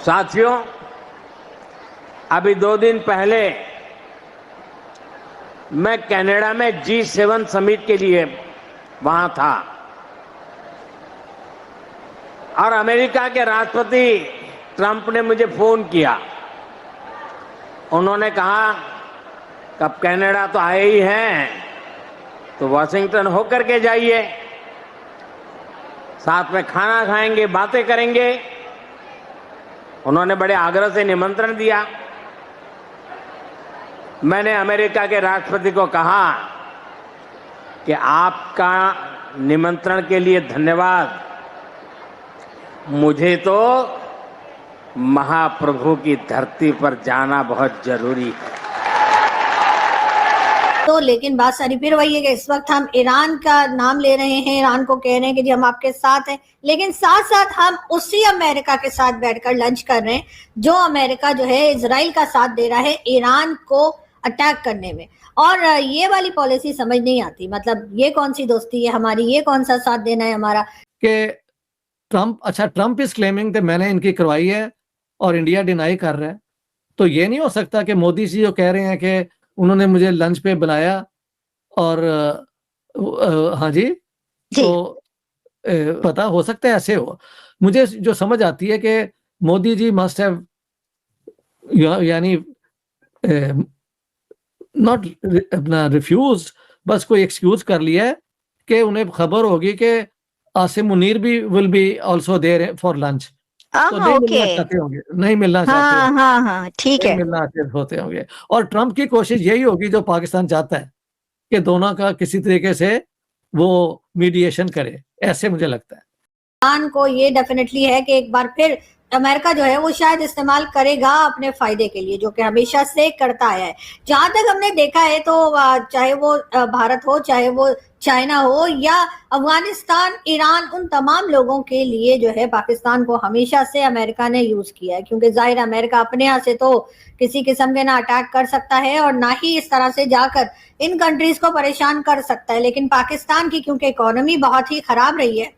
साथियों, अभी 2 दिन पहले मैं कनाडा में G7 समिट के लिए वहां था और अमेरिका के राष्ट्रपति ट्रंप ने मुझे फोन किया। उन्होंने कहा कि अब कनाडा तो आए ही हैं, तो वाशिंगटन होकर के जाइए, साथ में खाना खाएंगे, बातें करेंगे। उन्होंने बड़े आग्रह से निमंत्रण दिया। मैंने अमेरिका के राष्ट्रपति को कहा कि आपका निमंत्रण के लिए धन्यवाद, मुझे तो महाप्रभु की धरती पर जाना बहुत जरूरी है। तो लेकिन बात सारी फिर वही है कि इस वक्त हम ईरान का नाम ले रहे हैं, ईरान को कह रहे हैं कि जी हम आपके साथ हैं, लेकिन साथ साथ हम उसी अमेरिका के साथ बैठकर लंच कर रहे हैं जो अमेरिका जो है इजराइल का साथ दे रहा है ईरान को अटैक करने में। और ये वाली पॉलिसी समझ नहीं आती, मतलब ये कौन सी दोस्ती है हमारी, ये कौन सा साथ देना है हमारा। कि ट्रंप इज क्लेमिंग कि मैंने इनकी करवाई है और इंडिया डिनाई कर रहा है। तो ये नहीं हो सकता कि मोदी जी जो कह रहे हैं कि उन्होंने मुझे लंच पे बुलाया और हाँ जी, तो पता हो सकता है ऐसे हो। मुझे जो समझ आती है कि मोदी जी मस्ट हैव यानी नॉट अपना रिफ्यूज, बस कोई एक्सक्यूज कर लिया है कि उन्हें खबर होगी कि आसिम मुनीर भी will be also there for lunch, तो नहीं मिलना चाहते होंगे, नहीं मिलना चाहते होंगे। हाँ, ठीक है, मिलना होते होंगे। और ट्रंप की कोशिश यही होगी जो पाकिस्तान चाहता है कि दोनों का किसी तरीके से वो मीडिएशन करे, ऐसे मुझे लगता है। ईरान को ये डेफिनेटली है कि एक बार फिर अमेरिका जो है वो शायद इस्तेमाल करेगा अपने फायदे के लिए, जो कि हमेशा से करता आया है। जहां तक हमने देखा है तो चाहे वो भारत हो, चाहे वो चाइना हो या अफगानिस्तान, ईरान, उन तमाम लोगों के लिए जो है पाकिस्तान को हमेशा से अमेरिका ने यूज किया है, क्योंकि जाहिर अमेरिका अपने यहाँ से तो किसी किस्म के ना अटैक कर सकता है और ना ही इस तरह से जाकर इन कंट्रीज को परेशान कर सकता है। लेकिन पाकिस्तान की क्योंकि इकोनॉमी बहुत ही खराब रही है,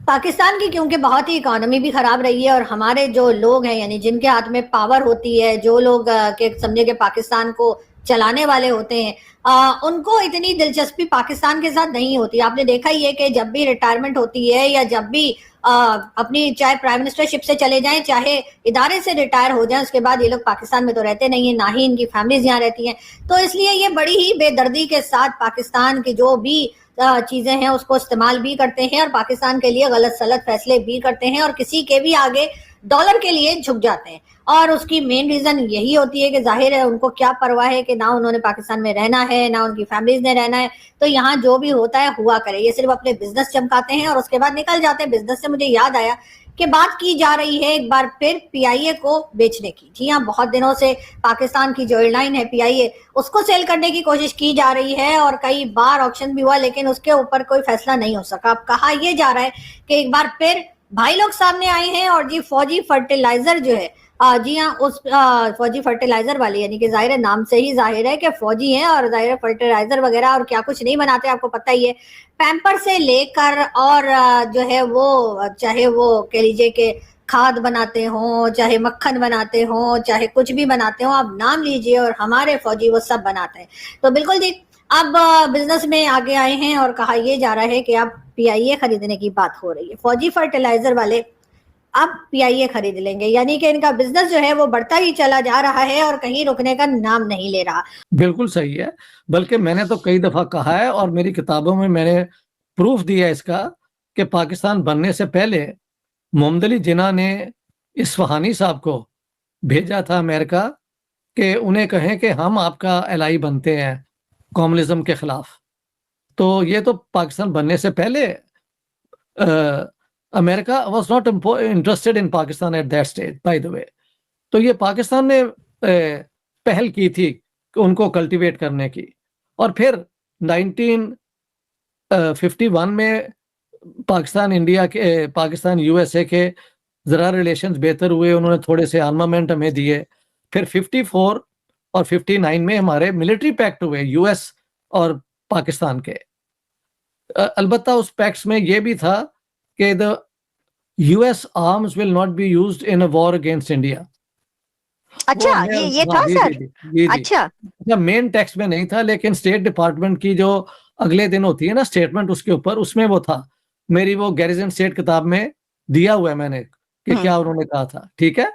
पाकिस्तान की क्योंकि बहुत ही इकोनॉमी भी खराब रही है और हमारे जो लोग हैं यानी जिनके हाथ में पावर होती है, जो लोग के समझे कि पाकिस्तान को चलाने वाले होते हैं, उनको इतनी दिलचस्पी पाकिस्तान के साथ नहीं होती। आपने देखा ही है कि जब भी रिटायरमेंट होती है या जब भी अपनी चाहे प्राइम मिनिस्टरशिप से चले जाएं, चाहे इदारे से रिटायर हो जाएं, उसके बाद ये लोग पाकिस्तान में तो रहते नहीं है, ना ही इनकी फैमिलीज यहाँ रहती हैं। तो इसलिए ये बड़ी ही बेदर्दी के साथ पाकिस्तान की जो भी चीजें हैं उसको इस्तेमाल भी करते हैं और पाकिस्तान के लिए गलत सलत फैसले भी करते हैं और किसी के भी आगे डॉलर के लिए झुक जाते हैं। और उसकी मेन रीजन यही होती है कि जाहिर है उनको क्या परवाह है कि ना उन्होंने पाकिस्तान में रहना है, ना उनकी फैमिलीज ने रहना है, तो यहाँ जो भी होता है हुआ करे। ये सिर्फ अपने बिजनेस चमकाते हैं और उसके बाद निकल जाते हैं। बिजनेस से मुझे याद आया कि बात की जा रही है एक बार फिर पीआईए को बेचने की। जी हाँ, बहुत दिनों से पाकिस्तान की जो एयरलाइन है पीआईए, उसको सेल करने की कोशिश की जा रही है और कई बार ऑक्शन भी हुआ, लेकिन उसके ऊपर कोई फैसला नहीं हो सका। अब कहा यह जा रहा है कि एक बार फिर भाई लोग सामने आए हैं और जी फौजी फर्टिलाइजर जो है, जी हाँ, उस फौजी फर्टिलाइजर वाली, यानी कि जाहिर है नाम से ही जाहिर है कि फौजी हैं और जाहिर है फर्टिलाइजर वगैरह और क्या कुछ नहीं बनाते, आपको पता ही है। पैम्पर से लेकर और जो है वो चाहे वो कह लीजिए कि खाद बनाते हो, चाहे मक्खन बनाते हो, चाहे कुछ भी बनाते हो, आप नाम लीजिए, और हमारे फौजी वो सब बनाते हैं। तो बिल्कुल जी, अब बिजनेस में आगे आए हैं और कहा यह जा रहा है कि अब पीआईए खरीदने की बात हो रही है। फौजी फर्टिलाइजर वाले अब पीआईए खरीद लेंगे, यानी कि इनका बिजनेस जो है वो बढ़ता ही चला जा रहा है और कहीं रुकने का नाम नहीं ले रहा। बिल्कुल सही है, बल्कि मैंने तो कई दफा कहा है और मेरी किताबों में मैंने प्रूफ दिया इसका कि पाकिस्तान बनने से पहले मोहम्मद अली जिन्ना ने इस्फहानी साहब को भेजा था अमेरिका कि उन्हें कहें कि हम आपका एलाई बनते हैं कम्युनिज्म के खिलाफ। तो ये तो पाकिस्तान बनने से पहले America was not interested in Pakistan at that stage, by the way. तो ये पाकिस्तान ने पहल की थी उनको कल्टीवेट करने की। और फिर 1951 में पाकिस्तान यूएसए के ज़रा रिलेशंस बेहतर हुए, उन्होंने थोड़े से आर्मामेंट हमें दिए। फिर 54 और 59 में हमारे मिलिट्री पैक्ट हुए यूएस और पाकिस्तान के। अलबत्ता उस पैक्ट्स में ये भी था कि the US arms will not be used in a war against India. अच्छा, ये था सर? जी। अच्छा, मेन टेक्स्ट में नहीं था, लेकिन स्टेट डिपार्टमेंट की जो अगले दिन होती है ना स्टेटमेंट, उसके ऊपर उसमें वो था। मेरी वो गैरिजन स्टेट किताब में दिया हुआ है मैंने कि क्या उन्होंने कहा था, ठीक है।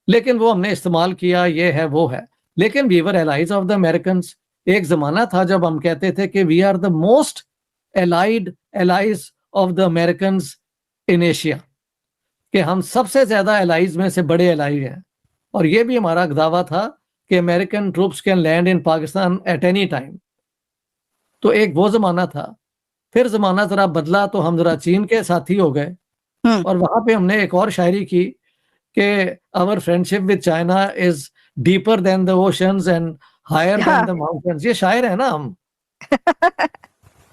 लेकिन वो हमने इस्तेमाल किया, ये है वो है, लेकिन we were allies of the Americans. एक जमाना था जब हम कहते थे कि we are the most allies of the Americans in Asia, कि हम सबसे ज्यादा एलाइज में से बड़े एलाई हैं। और ये भी हमारा दावा था कि American troops can land in Pakistan at any time. तो एक वो जमाना था। फिर जमाना जरा बदला तो हम जरा चीन के साथी हो गए, और वहां पे हमने एक और शायरी की कि our friendship with China is deeper than the oceans and higher than the mountains. ये शायर है ना हम।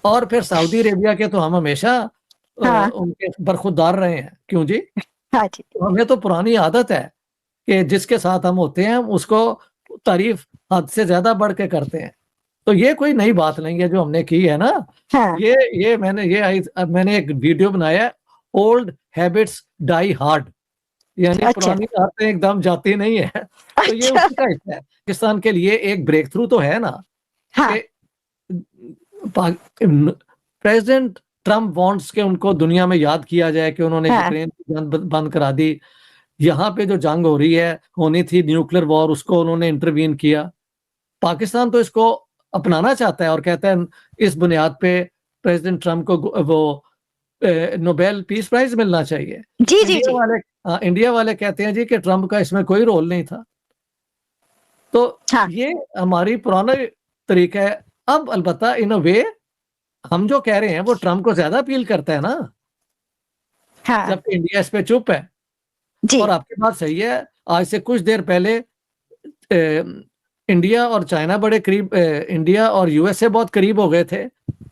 और फिर सऊदी अरेबिया के तो हम हमेशा उनके बरखुरदार रहे हैं। क्यों जी? तो हमें तो पुरानी आदत है कि जिसके साथ हम होते हैं उसको तारीफ हद से ज्यादा बढ़ के करते हैं। तो ये कोई नई बात नहीं है जो हमने की है ना। ये मैंने एक वीडियो बनाया, ओल्ड हैबिट्स डाई हार्ड, यानी पुरानी आदतें एकदम जाती नहीं है। तो ये उसका हिस्सा है। पाकिस्तान के लिए एक ब्रेक थ्रू तो है ना। प्रेसिडेंट ट्रम्प वांट्स के उनको दुनिया में याद किया जाए कि उन्होंने यूक्रेन की जंग बंद करा दी। यहाँ पे जो जंग हो रही है, होनी थी न्यूक्लियर वॉर, उसको उन्होंने इंटरवीन किया। पाकिस्तान तो इसको अपनाना चाहता है और कहता है इस बुनियाद पे प्रेसिडेंट ट्रम्प को वो नोबेल पीस प्राइज मिलना चाहिए। इंडिया वाले कहते हैं जी कि ट्रम्प का इसमें कोई रोल नहीं था। तो ये हमारी पुराना तरीका है। अब अलबत्ता इन अ वे हम जो कह रहे हैं वो ट्रम्प को ज्यादा अपील करता है ना, जबकि इंडिया इस पे चुप है। और आपकी बात सही है, आज से कुछ देर पहले इंडिया और चाइना बड़े करीब, इंडिया और यूएसए बहुत करीब हो गए थे,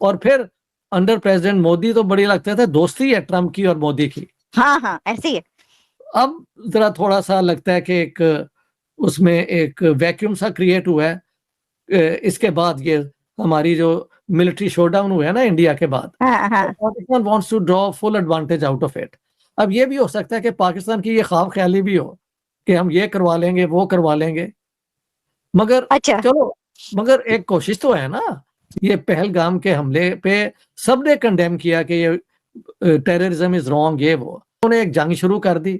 और फिर अंडर प्रेसिडेंट मोदी तो बड़ी लगता था दोस्ती है ट्रम्प की और मोदी की। ऐसे ही है। अब जरा थोड़ा सा लगता है कि एक उसमें एक वैक्यूम सा क्रिएट हुआ है। इसके बाद ये हमारी जो मिलिट्री शोडाउन हुआ है ना इंडिया के बाद, Pakistan wants to draw full advantage out of it. अब ये भी हो सकता है कि पाकिस्तान की ये ख्वाब ख्याली भी हो कि हम ये करवा लेंगे वो करवा लेंगे, मगर चलो, मगर एक कोशिश तो है ना। ये पहलगाम के हमले पे सबने कंडेम किया कि ये टेररिज्म इज रॉन्ग, ये वो। उन्होंने एक जंग शुरू कर दी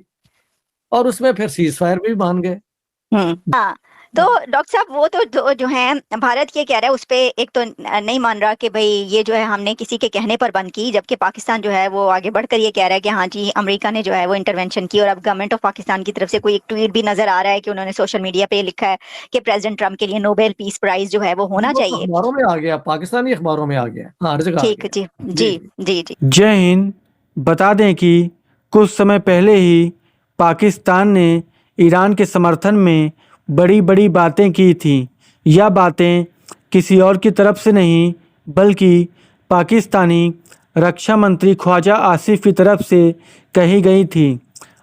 और उसमें फिर सीज फायर भी मान गए। तो डॉक्टर साहब वो तो जो है भारत ये कह रहा है उस पे एक तो नहीं मान रहा कि भाई ये जो है हमने किसी के कहने पर बंद की, जबकि पाकिस्तान जो है वो आगे बढ़कर ये कह रहा है कि हाँ जी अमेरिका ने जो है वो इंटरवेंशन की। और अब गवर्नमेंट ऑफ पाकिस्तान की तरफ से कोई एक ट्वीट भी नजर आ रहा है कि उन्होंने सोशल मीडिया पे लिखा है कि प्रेसिडेंट ट्रम्प के लिए नोबेल पीस प्राइज जो है वो होना चाहिए। अखबारों में आ गया, पाकिस्तानी अखबारों में आ गया। ठीक जी जी जी जी। जय हिंद। बता दें कि कुछ समय पहले ही पाकिस्तान ने ईरान के समर्थन में बड़ी बड़ी बातें की थी। यह बातें किसी और की तरफ से नहीं बल्कि पाकिस्तानी रक्षा मंत्री ख्वाजा आसिफ की तरफ से कही गई थी।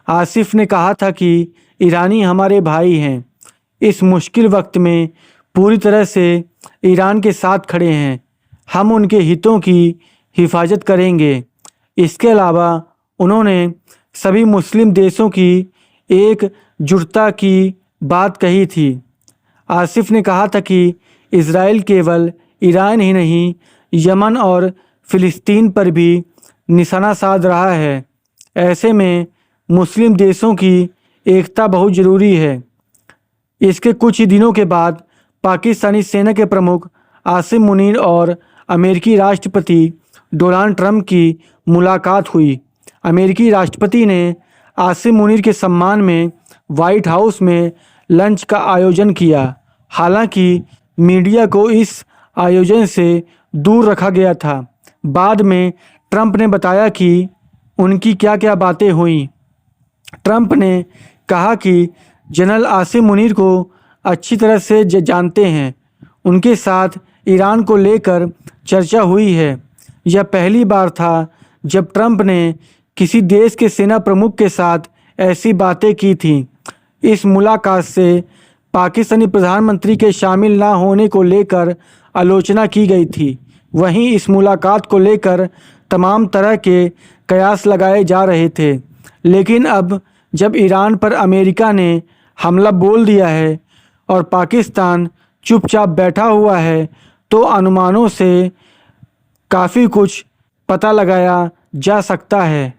आसिफ ने कहा था कि ईरानी हमारे भाई हैं, इस मुश्किल वक्त में पूरी तरह से ईरान के साथ खड़े हैं, हम उनके हितों की हिफाजत करेंगे। इसके अलावा उन्होंने सभी मुस्लिम देशों की एकजुटता की बात कही थी। आसिफ ने कहा था कि इज़राइल केवल ईरान ही नहीं यमन और फ़िलिस्तीन पर भी निशाना साध रहा है। ऐसे में मुस्लिम देशों की एकता बहुत ज़रूरी है। इसके कुछ ही दिनों के बाद पाकिस्तानी सेना के प्रमुख आसिम मुनीर और अमेरिकी राष्ट्रपति डोनाल्ड ट्रंप की मुलाकात हुई। अमेरिकी राष्ट्रपति ने आसिम मुनीर के सम्मान में वाइट हाउस में लंच का आयोजन किया। हालांकि मीडिया को इस आयोजन से दूर रखा गया था। बाद में ट्रंप ने बताया कि उनकी क्या क्या बातें हुईं। ट्रंप ने कहा कि जनरल आसिम मुनीर को अच्छी तरह से जानते हैं, उनके साथ ईरान को लेकर चर्चा हुई है। यह पहली बार था जब ट्रंप ने किसी देश के सेना प्रमुख के साथ ऐसी बातें की थीं। इस मुलाकात से पाकिस्तानी प्रधानमंत्री के शामिल ना होने को लेकर आलोचना की गई थी। वहीं इस मुलाकात को लेकर तमाम तरह के कयास लगाए जा रहे थे। लेकिन अब जब ईरान पर अमेरिका ने हमला बोल दिया है और पाकिस्तान चुपचाप बैठा हुआ है, तो अनुमानों से काफ़ी कुछ पता लगाया जा सकता है।